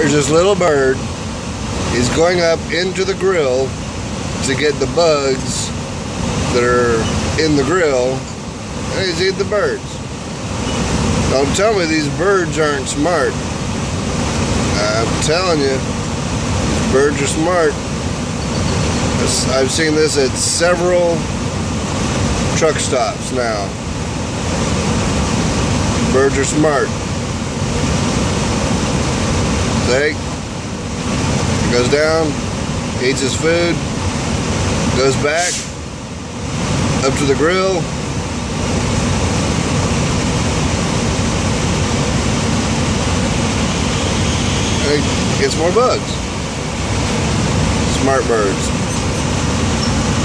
There's this little bird. He's going up into the grill to get the bugs that are in the grill, and he's eating the birds. Don't tell me these birds aren't smart. I'm telling you, birds are smart. I've seen this at several truck stops now. Birds are smart. See? He goes down, eats his food, goes back up to the grill. And he gets more bugs. Smart birds.